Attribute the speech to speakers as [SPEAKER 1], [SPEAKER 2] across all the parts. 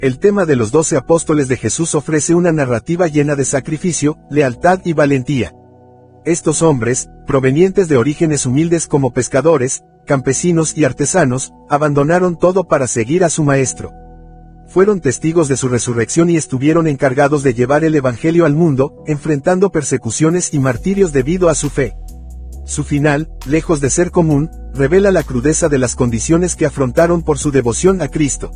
[SPEAKER 1] El tema de los 12 apóstoles de Jesús ofrece una narrativa llena de sacrificio, lealtad y valentía. Estos hombres, provenientes de orígenes humildes como pescadores, campesinos y artesanos, abandonaron todo para seguir a su maestro. Fueron testigos de su resurrección y estuvieron encargados de llevar el Evangelio al mundo, enfrentando persecuciones y martirios debido a su fe. Su final, lejos de ser común, revela la crudeza de las condiciones que afrontaron por su devoción a Cristo.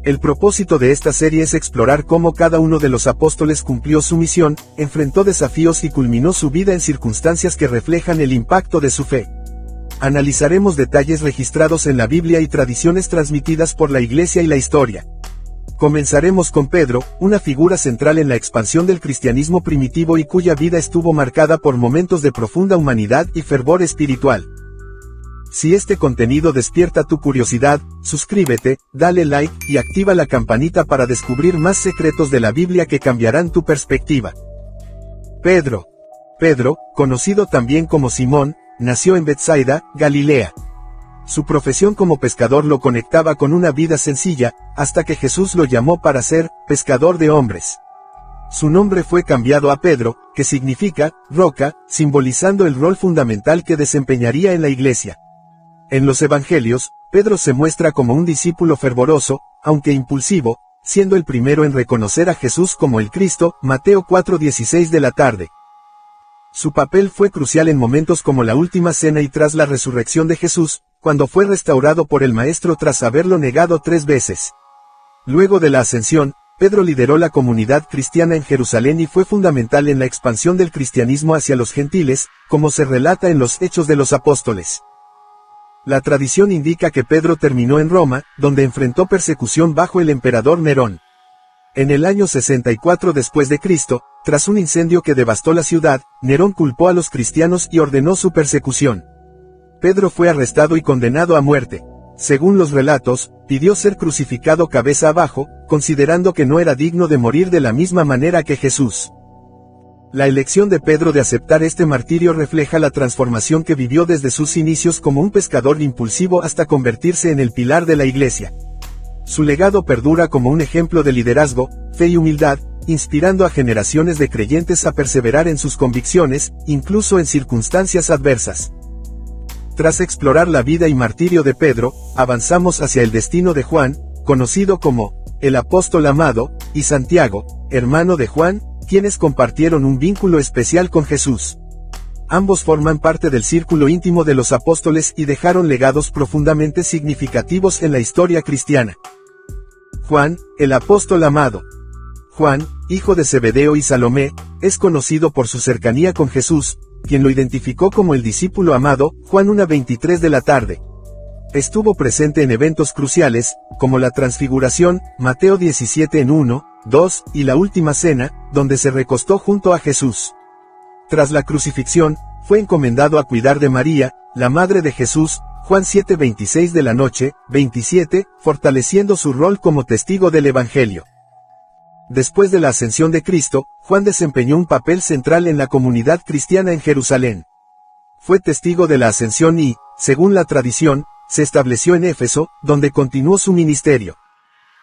[SPEAKER 1] El propósito de esta serie es explorar cómo cada uno de los apóstoles cumplió su misión, enfrentó desafíos y culminó su vida en circunstancias que reflejan el impacto de su fe. Analizaremos detalles registrados en la Biblia y tradiciones transmitidas por la Iglesia y la historia. Comenzaremos con Pedro, una figura central en la expansión del cristianismo primitivo y cuya vida estuvo marcada por momentos de profunda humanidad y fervor espiritual. Si este contenido despierta tu curiosidad, suscríbete, dale like y activa la campanita para descubrir más secretos de la Biblia que cambiarán tu perspectiva. Pedro, conocido también como Simón, nació en Betsaida, Galilea. Su profesión como pescador lo conectaba con una vida sencilla, hasta que Jesús lo llamó para ser pescador de hombres. Su nombre fue cambiado a Pedro, que significa roca, simbolizando el rol fundamental que desempeñaría en la iglesia. En los evangelios, Pedro se muestra como un discípulo fervoroso, aunque impulsivo, siendo el primero en reconocer a Jesús como el Cristo, Mateo 4:16 de la tarde. Su papel fue crucial en momentos como la última cena y tras la resurrección de Jesús, cuando fue restaurado por el Maestro tras haberlo negado 3 veces. Luego de la ascensión, Pedro lideró la comunidad cristiana en Jerusalén y fue fundamental en la expansión del cristianismo hacia los gentiles, como se relata en los Hechos de los Apóstoles. La tradición indica que Pedro terminó en Roma, donde enfrentó persecución bajo el emperador Nerón. En el año 64 después de Cristo, tras un incendio que devastó la ciudad, Nerón culpó a los cristianos y ordenó su persecución. Pedro fue arrestado y condenado a muerte. Según los relatos, pidió ser crucificado cabeza abajo, considerando que no era digno de morir de la misma manera que Jesús. La elección de Pedro de aceptar este martirio refleja la transformación que vivió desde sus inicios como un pescador impulsivo hasta convertirse en el pilar de la iglesia. Su legado perdura como un ejemplo de liderazgo, fe y humildad, inspirando a generaciones de creyentes a perseverar en sus convicciones, incluso en circunstancias adversas. Tras explorar la vida y martirio de Pedro, avanzamos hacia el destino de Juan, conocido como el apóstol amado, y Santiago, hermano de Juan, quienes compartieron un vínculo especial con Jesús. Ambos forman parte del círculo íntimo de los apóstoles y dejaron legados profundamente significativos en la historia cristiana. Juan, el apóstol amado. Juan, hijo de Zebedeo y Salomé, es conocido por su cercanía con Jesús, quien lo identificó como el discípulo amado, Juan 1:23 de la tarde. Estuvo presente en eventos cruciales, como la transfiguración, Mateo 17:1, 2, y la última cena, donde se recostó junto a Jesús. Tras la crucifixión, fue encomendado a cuidar de María, la madre de Jesús, Juan 7:26 de la noche, 27, fortaleciendo su rol como testigo del Evangelio. Después de la ascensión de Cristo, Juan desempeñó un papel central en la comunidad cristiana en Jerusalén. Fue testigo de la ascensión y, según la tradición, se estableció en Éfeso, donde continuó su ministerio.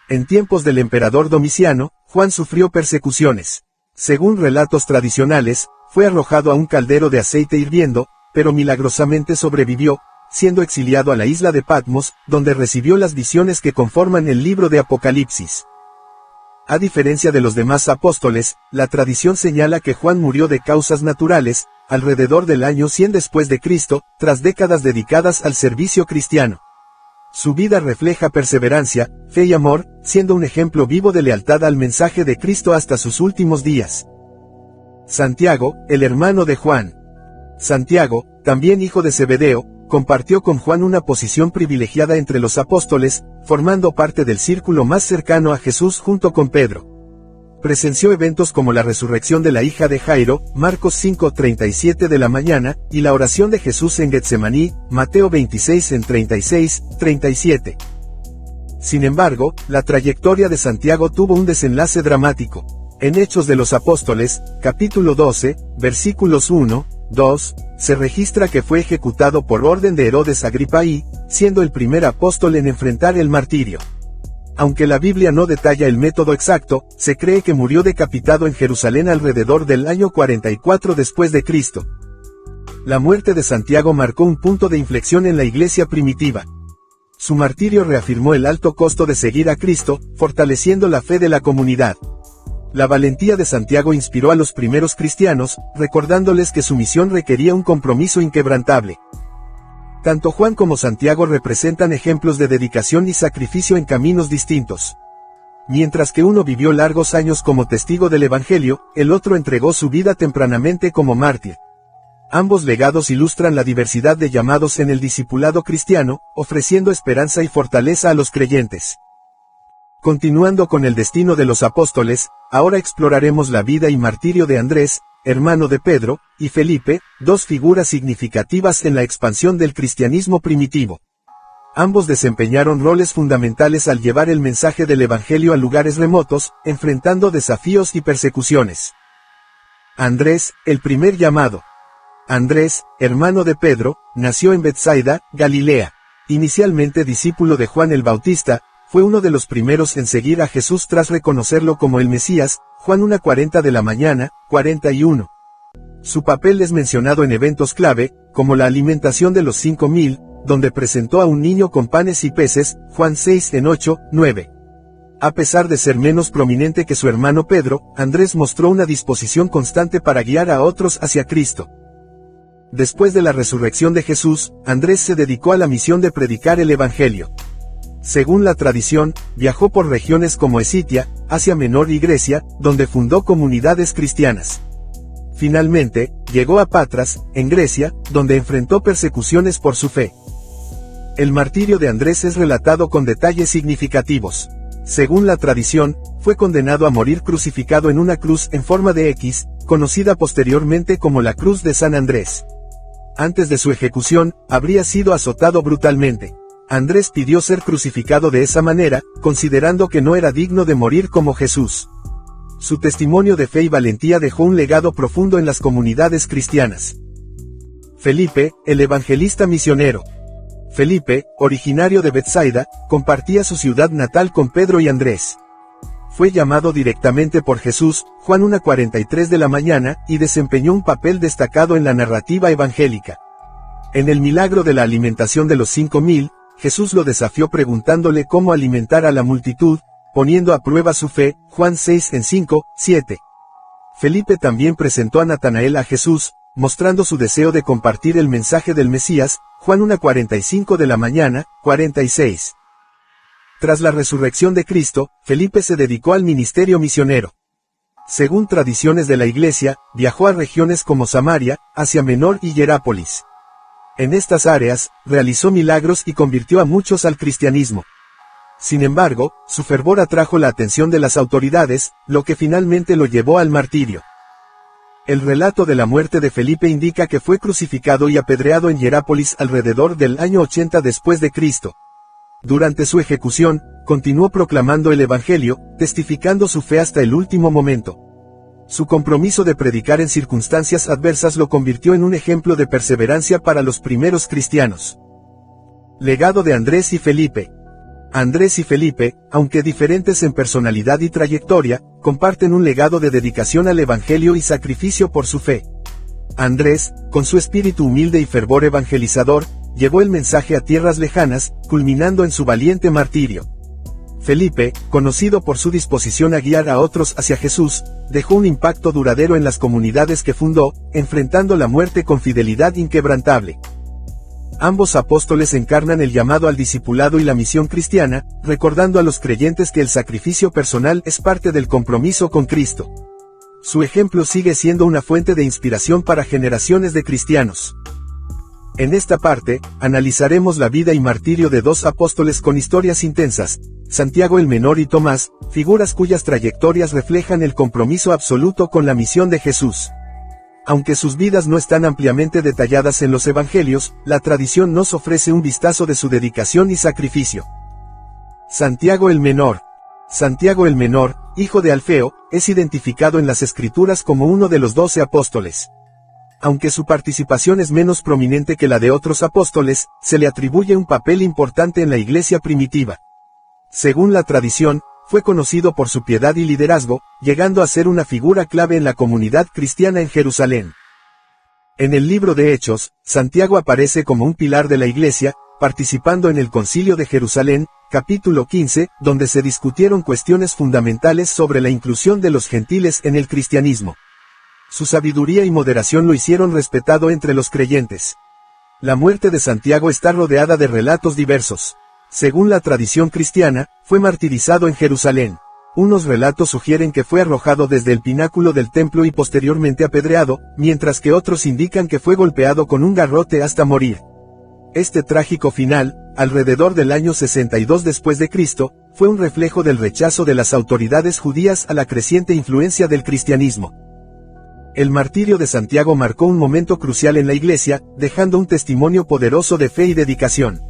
[SPEAKER 1] En tiempos del emperador Domiciano, Juan sufrió persecuciones. Según relatos tradicionales, fue arrojado a un caldero de aceite hirviendo, pero milagrosamente sobrevivió, siendo exiliado a la isla de Patmos, donde recibió las visiones que conforman el libro de Apocalipsis. A diferencia de los demás apóstoles, la tradición señala que Juan murió de causas naturales, alrededor del año 100 después de Cristo, tras décadas dedicadas al servicio cristiano. Su vida refleja perseverancia, fe y amor, siendo un ejemplo vivo de lealtad al mensaje de Cristo hasta sus últimos días. Santiago, el hermano de Juan. Santiago, también hijo de Zebedeo, compartió con Juan una posición privilegiada entre los apóstoles, formando parte del círculo más cercano a Jesús junto con Pedro. Presenció eventos como la resurrección de la hija de Jairo, Marcos 5:37 de la mañana, y la oración de Jesús en Getsemaní, Mateo 26:36-37. Sin embargo, la trayectoria de Santiago tuvo un desenlace dramático. En Hechos de los Apóstoles, capítulo 12, versículos 1, 2, se registra que fue ejecutado por orden de Herodes Agripa I, siendo el primer apóstol en enfrentar el martirio. Aunque la Biblia no detalla el método exacto, se cree que murió decapitado en Jerusalén alrededor del año 44 después de Cristo. La muerte de Santiago marcó un punto de inflexión en la iglesia primitiva. Su martirio reafirmó el alto costo de seguir a Cristo, fortaleciendo la fe de la comunidad. La valentía de Santiago inspiró a los primeros cristianos, recordándoles que su misión requería un compromiso inquebrantable. Tanto Juan como Santiago representan ejemplos de dedicación y sacrificio en caminos distintos. Mientras que uno vivió largos años como testigo del Evangelio, el otro entregó su vida tempranamente como mártir. Ambos legados ilustran la diversidad de llamados en el discipulado cristiano, ofreciendo esperanza y fortaleza a los creyentes. Continuando con el destino de los apóstoles, ahora exploraremos la vida y martirio de Andrés, hermano de Pedro, y Felipe, dos figuras significativas en la expansión del cristianismo primitivo. Ambos desempeñaron roles fundamentales al llevar el mensaje del Evangelio a lugares remotos, enfrentando desafíos y persecuciones. Andrés, el primer llamado. Andrés, hermano de Pedro, nació en Betsaida, Galilea. Inicialmente discípulo de Juan el Bautista, fue uno de los primeros en seguir a Jesús tras reconocerlo como el Mesías, Juan 1:40 de la mañana, 41. Su papel es mencionado en eventos clave, como la alimentación de los 5,000, donde presentó a un niño con panes y peces, Juan 6 en 8, 9. A pesar de ser menos prominente que su hermano Pedro, Andrés mostró una disposición constante para guiar a otros hacia Cristo. Después de la resurrección de Jesús, Andrés se dedicó a la misión de predicar el Evangelio. Según la tradición, viajó por regiones como Escitia, Asia Menor y Grecia, donde fundó comunidades cristianas. Finalmente, llegó a Patras, en Grecia, donde enfrentó persecuciones por su fe. El martirio de Andrés es relatado con detalles significativos. Según la tradición, fue condenado a morir crucificado en una cruz en forma de X, conocida posteriormente como la Cruz de San Andrés. Antes de su ejecución, habría sido azotado brutalmente. Andrés pidió ser crucificado de esa manera, considerando que no era digno de morir como Jesús. Su testimonio de fe y valentía dejó un legado profundo en las comunidades cristianas. Felipe, el evangelista misionero. Felipe, originario de Betsaida, compartía su ciudad natal con Pedro y Andrés. Fue llamado directamente por Jesús, Juan 1:43 de la mañana, y desempeñó un papel destacado en la narrativa evangélica. En el milagro de la alimentación de los 5,000, Jesús lo desafió preguntándole cómo alimentar a la multitud, poniendo a prueba su fe, Juan 6 en 5, 7. Felipe también presentó a Natanael a Jesús, mostrando su deseo de compartir el mensaje del Mesías, Juan 1:45 de la mañana, 46. Tras la resurrección de Cristo, Felipe se dedicó al ministerio misionero. Según tradiciones de la Iglesia, viajó a regiones como Samaria, Asia Menor y Hierápolis. En estas áreas, realizó milagros y convirtió a muchos al cristianismo. Sin embargo, su fervor atrajo la atención de las autoridades, lo que finalmente lo llevó al martirio. El relato de la muerte de Felipe indica que fue crucificado y apedreado en Hierápolis alrededor del año 80 después de Cristo. Durante su ejecución, continuó proclamando el Evangelio, testificando su fe hasta el último momento. Su compromiso de predicar en circunstancias adversas lo convirtió en un ejemplo de perseverancia para los primeros cristianos. Legado de Andrés y Felipe. Andrés y Felipe, aunque diferentes en personalidad y trayectoria, comparten un legado de dedicación al Evangelio y sacrificio por su fe. Andrés, con su espíritu humilde y fervor evangelizador, llevó el mensaje a tierras lejanas, culminando en su valiente martirio. Felipe, conocido por su disposición a guiar a otros hacia Jesús, dejó un impacto duradero en las comunidades que fundó, enfrentando la muerte con fidelidad inquebrantable. Ambos apóstoles encarnan el llamado al discipulado y la misión cristiana, recordando a los creyentes que el sacrificio personal es parte del compromiso con Cristo. Su ejemplo sigue siendo una fuente de inspiración para generaciones de cristianos. En esta parte, analizaremos la vida y martirio de dos apóstoles con historias intensas, Santiago el Menor y Tomás, figuras cuyas trayectorias reflejan el compromiso absoluto con la misión de Jesús. Aunque sus vidas no están ampliamente detalladas en los evangelios, la tradición nos ofrece un vistazo de su dedicación y sacrificio. Santiago el Menor. Santiago el Menor, hijo de Alfeo, es identificado en las Escrituras como uno de los 12 apóstoles. Aunque su participación es menos prominente que la de otros apóstoles, se le atribuye un papel importante en la iglesia primitiva. Según la tradición, fue conocido por su piedad y liderazgo, llegando a ser una figura clave en la comunidad cristiana en Jerusalén. En el libro de Hechos, Santiago aparece como un pilar de la Iglesia, participando en el Concilio de Jerusalén, capítulo 15, donde se discutieron cuestiones fundamentales sobre la inclusión de los gentiles en el cristianismo. Su sabiduría y moderación lo hicieron respetado entre los creyentes. La muerte de Santiago está rodeada de relatos diversos. Según la tradición cristiana, fue martirizado en Jerusalén. Unos relatos sugieren que fue arrojado desde el pináculo del templo y posteriormente apedreado, mientras que otros indican que fue golpeado con un garrote hasta morir. Este trágico final, alrededor del año 62 después de Cristo, fue un reflejo del rechazo de las autoridades judías a la creciente influencia del cristianismo. El martirio de Santiago marcó un momento crucial en la Iglesia, dejando un testimonio poderoso de fe y dedicación.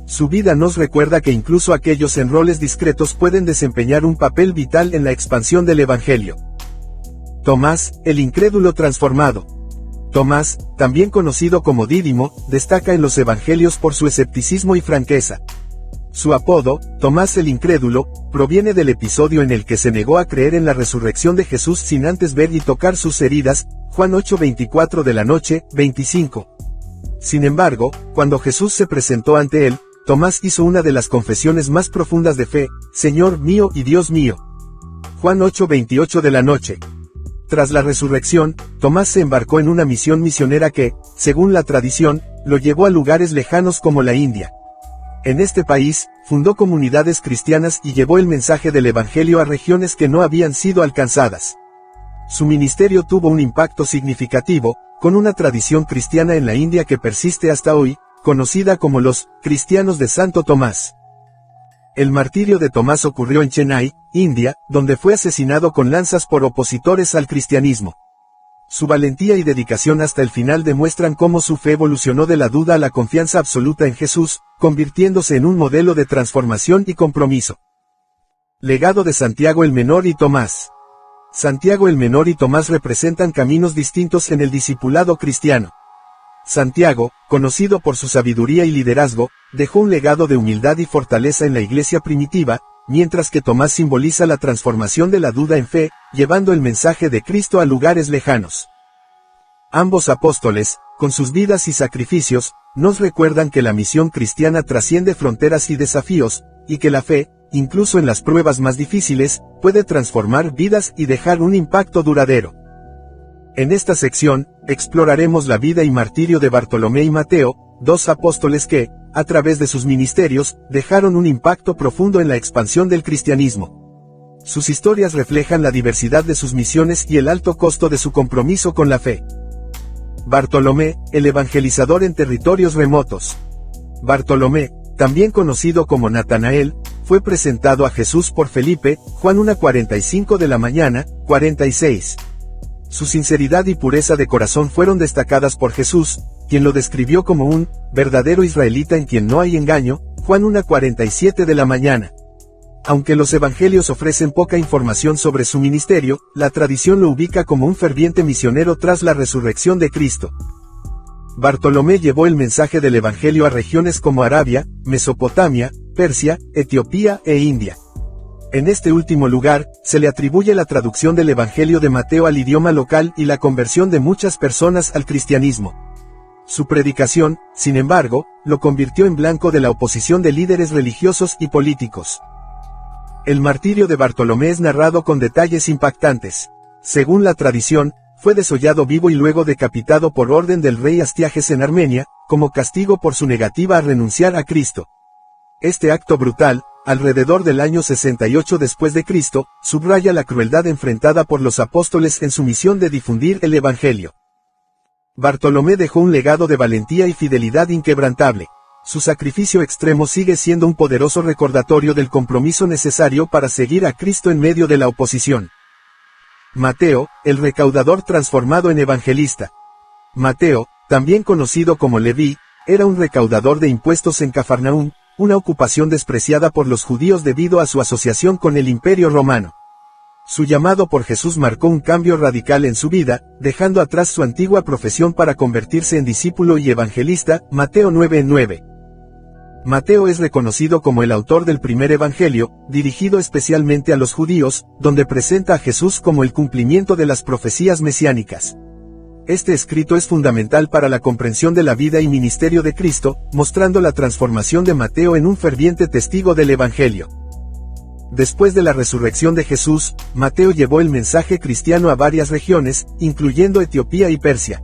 [SPEAKER 1] Su vida nos recuerda que incluso aquellos en roles discretos pueden desempeñar un papel vital en la expansión del Evangelio. Tomás, el incrédulo transformado. Tomás, también conocido como Dídimo, destaca en los Evangelios por su escepticismo y franqueza. Su apodo, Tomás el Incrédulo, proviene del episodio en el que se negó a creer en la resurrección de Jesús sin antes ver y tocar sus heridas, Juan 8:24 de la noche, 25. Sin embargo, cuando Jesús se presentó ante él, Tomás hizo una de las confesiones más profundas de fe: Señor mío y Dios mío. Juan 8:28 de la noche. Tras la resurrección, Tomás se embarcó en una misión misionera que, según la tradición, lo llevó a lugares lejanos como la India. En este país, fundó comunidades cristianas y llevó el mensaje del Evangelio a regiones que no habían sido alcanzadas. Su ministerio tuvo un impacto significativo, con una tradición cristiana en la India que persiste hasta hoy, conocida como los cristianos de Santo Tomás. El martirio de Tomás ocurrió en Chennai, India, donde fue asesinado con lanzas por opositores al cristianismo. Su valentía y dedicación hasta el final demuestran cómo su fe evolucionó de la duda a la confianza absoluta en Jesús, convirtiéndose en un modelo de transformación y compromiso. Legado de Santiago el Menor y Tomás. Santiago el Menor y Tomás representan caminos distintos en el discipulado cristiano. Santiago, conocido por su sabiduría y liderazgo, dejó un legado de humildad y fortaleza en la iglesia primitiva, mientras que Tomás simboliza la transformación de la duda en fe, llevando el mensaje de Cristo a lugares lejanos. Ambos apóstoles, con sus vidas y sacrificios, nos recuerdan que la misión cristiana trasciende fronteras y desafíos, y que la fe, incluso en las pruebas más difíciles, puede transformar vidas y dejar un impacto duradero. En esta sección, exploraremos la vida y martirio de Bartolomé y Mateo, dos apóstoles que, a través de sus ministerios, dejaron un impacto profundo en la expansión del cristianismo. Sus historias reflejan la diversidad de sus misiones y el alto costo de su compromiso con la fe. Bartolomé, el evangelizador en territorios remotos. Bartolomé, también conocido como Natanael, fue presentado a Jesús por Felipe, Juan 1:45 de la mañana, 46. Su sinceridad y pureza de corazón fueron destacadas por Jesús, quien lo describió como un verdadero israelita en quien no hay engaño, Juan 1:47 de la mañana. Aunque los evangelios ofrecen poca información sobre su ministerio, la tradición lo ubica como un ferviente misionero tras la resurrección de Cristo. Bartolomé llevó el mensaje del evangelio a regiones como Arabia, Mesopotamia, Persia, Etiopía e India. En este último lugar, se le atribuye la traducción del Evangelio de Mateo al idioma local y la conversión de muchas personas al cristianismo. Su predicación, sin embargo, lo convirtió en blanco de la oposición de líderes religiosos y políticos. El martirio de Bartolomé es narrado con detalles impactantes. Según la tradición, fue desollado vivo y luego decapitado por orden del rey Astiages en Armenia, como castigo por su negativa a renunciar a Cristo. Este acto brutal, alrededor del año 68 después de Cristo, subraya la crueldad enfrentada por los apóstoles en su misión de difundir el Evangelio. Bartolomé dejó un legado de valentía y fidelidad inquebrantable. Su sacrificio extremo sigue siendo un poderoso recordatorio del compromiso necesario para seguir a Cristo en medio de la oposición. Mateo, el recaudador transformado en evangelista. Mateo, también conocido como Leví, era un recaudador de impuestos en Cafarnaúm, una ocupación despreciada por los judíos debido a su asociación con el Imperio Romano. Su llamado por Jesús marcó un cambio radical en su vida, dejando atrás su antigua profesión para convertirse en discípulo y evangelista, Mateo 9:9. Mateo es reconocido como el autor del primer evangelio, dirigido especialmente a los judíos, donde presenta a Jesús como el cumplimiento de las profecías mesiánicas. Este escrito es fundamental para la comprensión de la vida y ministerio de Cristo, mostrando la transformación de Mateo en un ferviente testigo del evangelio. Después de la resurrección de Jesús, Mateo llevó el mensaje cristiano a varias regiones, incluyendo Etiopía y Persia.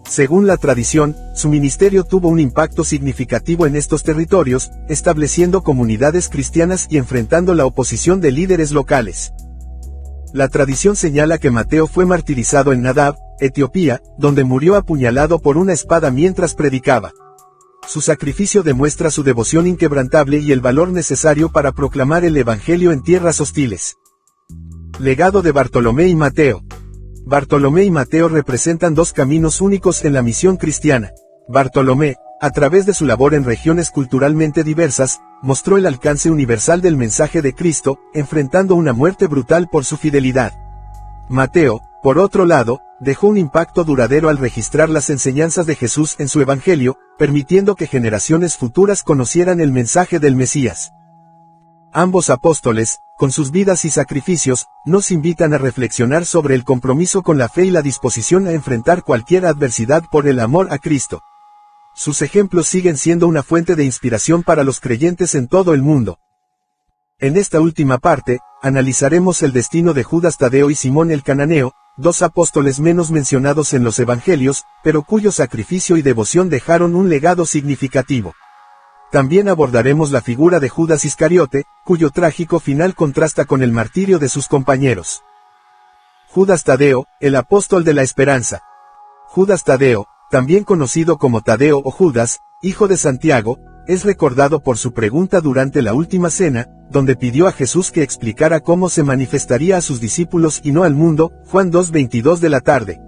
[SPEAKER 1] Según la tradición, su ministerio tuvo un impacto significativo en estos territorios, estableciendo comunidades cristianas y enfrentando la oposición de líderes locales. La tradición señala que Mateo fue martirizado en Nadab, Etiopía, donde murió apuñalado por una espada mientras predicaba. Su sacrificio demuestra su devoción inquebrantable y el valor necesario para proclamar el evangelio en tierras hostiles. Legado de Bartolomé y Mateo. Bartolomé y Mateo representan dos caminos únicos en la misión cristiana. Bartolomé, a través de su labor en regiones culturalmente diversas, mostró el alcance universal del mensaje de Cristo, enfrentando una muerte brutal por su fidelidad. Mateo, por otro lado, dejó un impacto duradero al registrar las enseñanzas de Jesús en su evangelio, permitiendo que generaciones futuras conocieran el mensaje del Mesías. Ambos apóstoles, con sus vidas y sacrificios, nos invitan a reflexionar sobre el compromiso con la fe y la disposición a enfrentar cualquier adversidad por el amor a Cristo. Sus ejemplos siguen siendo una fuente de inspiración para los creyentes en todo el mundo. En esta última parte, analizaremos el destino de Judas Tadeo y Simón el Cananeo, dos apóstoles menos mencionados en los evangelios, pero cuyo sacrificio y devoción dejaron un legado significativo. También abordaremos la figura de Judas Iscariote, cuyo trágico final contrasta con el martirio de sus compañeros. Judas Tadeo, el apóstol de la esperanza. Judas Tadeo, también conocido como Tadeo o Judas, hijo de Santiago, es recordado por su pregunta durante la última cena, donde pidió a Jesús que explicara cómo se manifestaría a sus discípulos y no al mundo, Juan 2:22 de la tarde.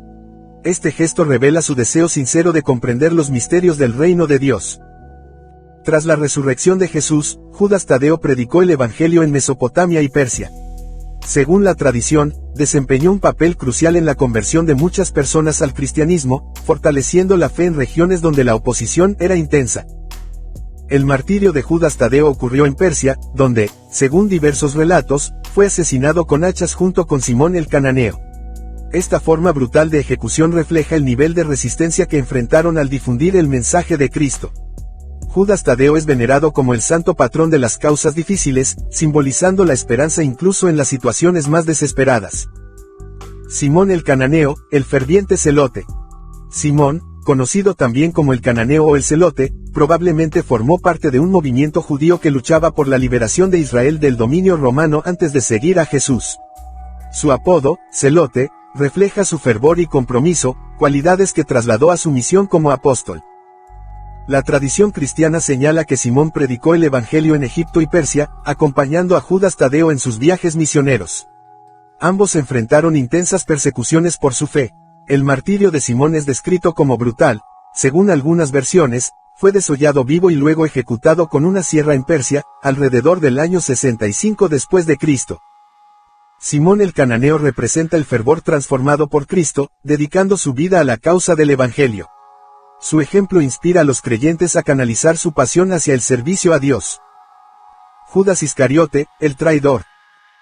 [SPEAKER 1] Este gesto revela su deseo sincero de comprender los misterios del reino de Dios. Tras la resurrección de Jesús, Judas Tadeo predicó el evangelio en Mesopotamia y Persia. Según la tradición, desempeñó un papel crucial en la conversión de muchas personas al cristianismo, fortaleciendo la fe en regiones donde la oposición era intensa. El martirio de Judas Tadeo ocurrió en Persia, donde, según diversos relatos, fue asesinado con hachas junto con Simón el Cananeo. Esta forma brutal de ejecución refleja el nivel de resistencia que enfrentaron al difundir el mensaje de Cristo. Judas Tadeo es venerado como el santo patrón de las causas difíciles, simbolizando la esperanza incluso en las situaciones más desesperadas. Simón el Cananeo, el ferviente celote. Simón, conocido también como el Cananeo o el Celote, probablemente formó parte de un movimiento judío que luchaba por la liberación de Israel del dominio romano antes de seguir a Jesús. Su apodo, Celote, refleja su fervor y compromiso, cualidades que trasladó a su misión como apóstol. La tradición cristiana señala que Simón predicó el evangelio en Egipto y Persia, acompañando a Judas Tadeo en sus viajes misioneros. Ambos enfrentaron intensas persecuciones por su fe. El martirio de Simón es descrito como brutal. Según algunas versiones, fue desollado vivo y luego ejecutado con una sierra en Persia, alrededor del año 65 después de Cristo. Simón el Cananeo representa el fervor transformado por Cristo, dedicando su vida a la causa del evangelio. Su ejemplo inspira a los creyentes a canalizar su pasión hacia el servicio a Dios. Judas Iscariote, el traidor.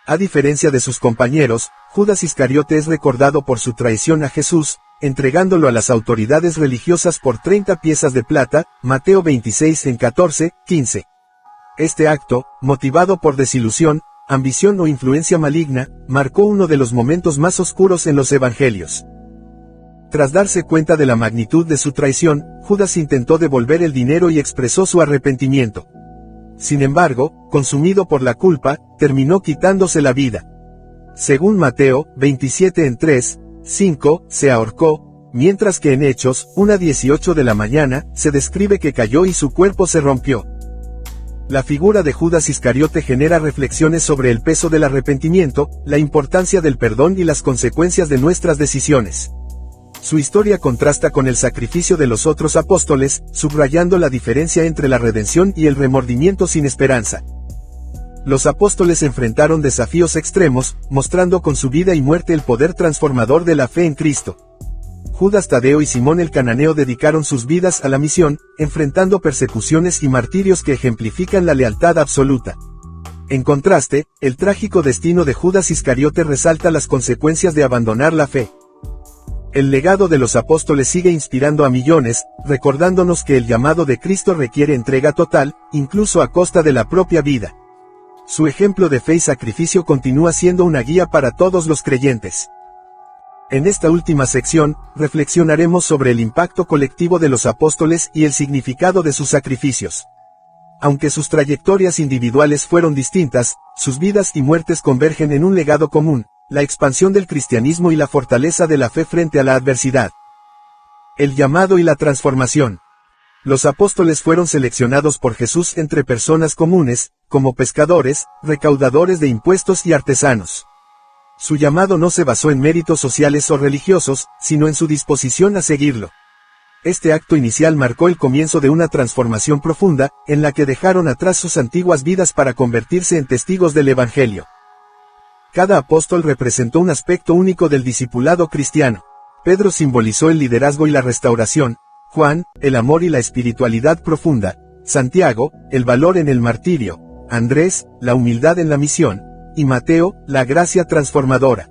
[SPEAKER 1] A diferencia de sus compañeros, Judas Iscariote es recordado por su traición a Jesús, entregándolo a las autoridades religiosas por 30 piezas de plata, Mateo 26:14-15. Este acto, motivado por desilusión, ambición o influencia maligna, marcó uno de los momentos más oscuros en los evangelios. Tras darse cuenta de la magnitud de su traición, Judas intentó devolver el dinero y expresó su arrepentimiento. Sin embargo, consumido por la culpa, terminó quitándose la vida. Según Mateo 27:3-5, se ahorcó, mientras que en Hechos 1:18 de la mañana, se describe que cayó y su cuerpo se rompió. La figura de Judas Iscariote genera reflexiones sobre el peso del arrepentimiento, la importancia del perdón y las consecuencias de nuestras decisiones. Su historia contrasta con el sacrificio de los otros apóstoles, subrayando la diferencia entre la redención y el remordimiento sin esperanza. Los apóstoles enfrentaron desafíos extremos, mostrando con su vida y muerte el poder transformador de la fe en Cristo. Judas Tadeo y Simón el Cananeo dedicaron sus vidas a la misión, enfrentando persecuciones y martirios que ejemplifican la lealtad absoluta. En contraste, el trágico destino de Judas Iscariote resalta las consecuencias de abandonar la fe. El legado de los apóstoles sigue inspirando a millones, recordándonos que el llamado de Cristo requiere entrega total, incluso a costa de la propia vida. Su ejemplo de fe y sacrificio continúa siendo una guía para todos los creyentes. En esta última sección, reflexionaremos sobre el impacto colectivo de los apóstoles y el significado de sus sacrificios. Aunque sus trayectorias individuales fueron distintas, sus vidas y muertes convergen en un legado común: la expansión del cristianismo y la fortaleza de la fe frente a la adversidad. El llamado y la transformación. Los apóstoles fueron seleccionados por Jesús entre personas comunes, como pescadores, recaudadores de impuestos y artesanos. Su llamado no se basó en méritos sociales o religiosos, sino en su disposición a seguirlo. Este acto inicial marcó el comienzo de una transformación profunda, en la que dejaron atrás sus antiguas vidas para convertirse en testigos del Evangelio. Cada apóstol representó un aspecto único del discipulado cristiano. Pedro simbolizó el liderazgo y la restauración, Juan, el amor y la espiritualidad profunda, Santiago, el valor en el martirio, Andrés, la humildad en la misión, y Mateo, la gracia transformadora.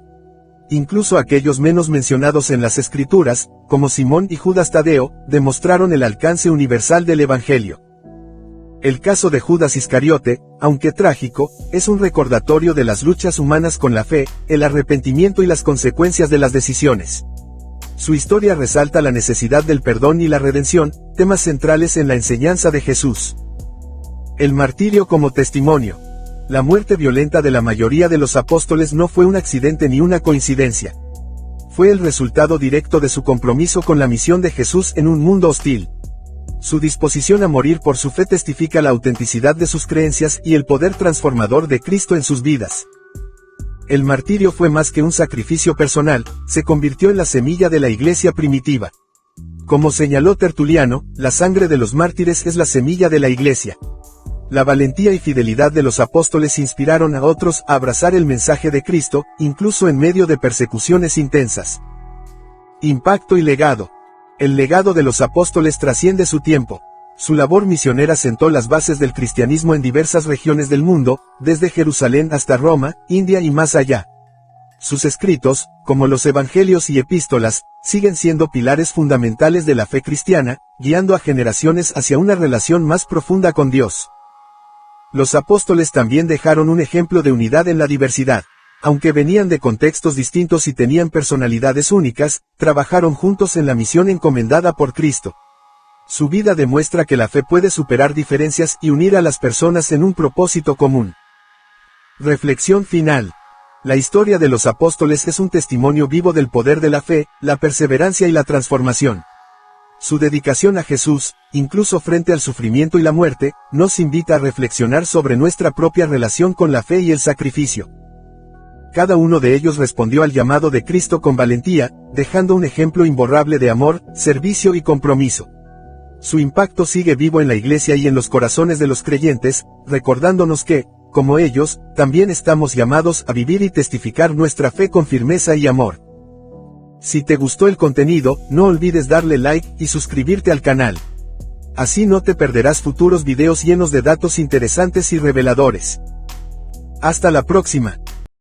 [SPEAKER 1] Incluso aquellos menos mencionados en las Escrituras, como Simón y Judas Tadeo, demostraron el alcance universal del Evangelio. El caso de Judas Iscariote, aunque trágico, es un recordatorio de las luchas humanas con la fe, el arrepentimiento y las consecuencias de las decisiones. Su historia resalta la necesidad del perdón y la redención, temas centrales en la enseñanza de Jesús. El martirio como testimonio. La muerte violenta de la mayoría de los apóstoles no fue un accidente ni una coincidencia. Fue el resultado directo de su compromiso con la misión de Jesús en un mundo hostil. Su disposición a morir por su fe testifica la autenticidad de sus creencias y el poder transformador de Cristo en sus vidas. El martirio fue más que un sacrificio personal, se convirtió en la semilla de la iglesia primitiva. Como señaló Tertuliano, la sangre de los mártires es la semilla de la iglesia. La valentía y fidelidad de los apóstoles inspiraron a otros a abrazar el mensaje de Cristo, incluso en medio de persecuciones intensas. Impacto y legado. El legado de los apóstoles trasciende su tiempo. Su labor misionera sentó las bases del cristianismo en diversas regiones del mundo, desde Jerusalén hasta Roma, India y más allá. Sus escritos, como los evangelios y epístolas, siguen siendo pilares fundamentales de la fe cristiana, guiando a generaciones hacia una relación más profunda con Dios. Los apóstoles también dejaron un ejemplo de unidad en la diversidad. Aunque venían de contextos distintos y tenían personalidades únicas, trabajaron juntos en la misión encomendada por Cristo. Su vida demuestra que la fe puede superar diferencias y unir a las personas en un propósito común. Reflexión final. La historia de los apóstoles es un testimonio vivo del poder de la fe, la perseverancia y la transformación. Su dedicación a Jesús, incluso frente al sufrimiento y la muerte, nos invita a reflexionar sobre nuestra propia relación con la fe y el sacrificio. Cada uno de ellos respondió al llamado de Cristo con valentía, dejando un ejemplo imborrable de amor, servicio y compromiso. Su impacto sigue vivo en la iglesia y en los corazones de los creyentes, recordándonos que, como ellos, también estamos llamados a vivir y testificar nuestra fe con firmeza y amor. Si te gustó el contenido, no olvides darle like y suscribirte al canal. Así no te perderás futuros videos llenos de datos interesantes y reveladores. Hasta la próxima.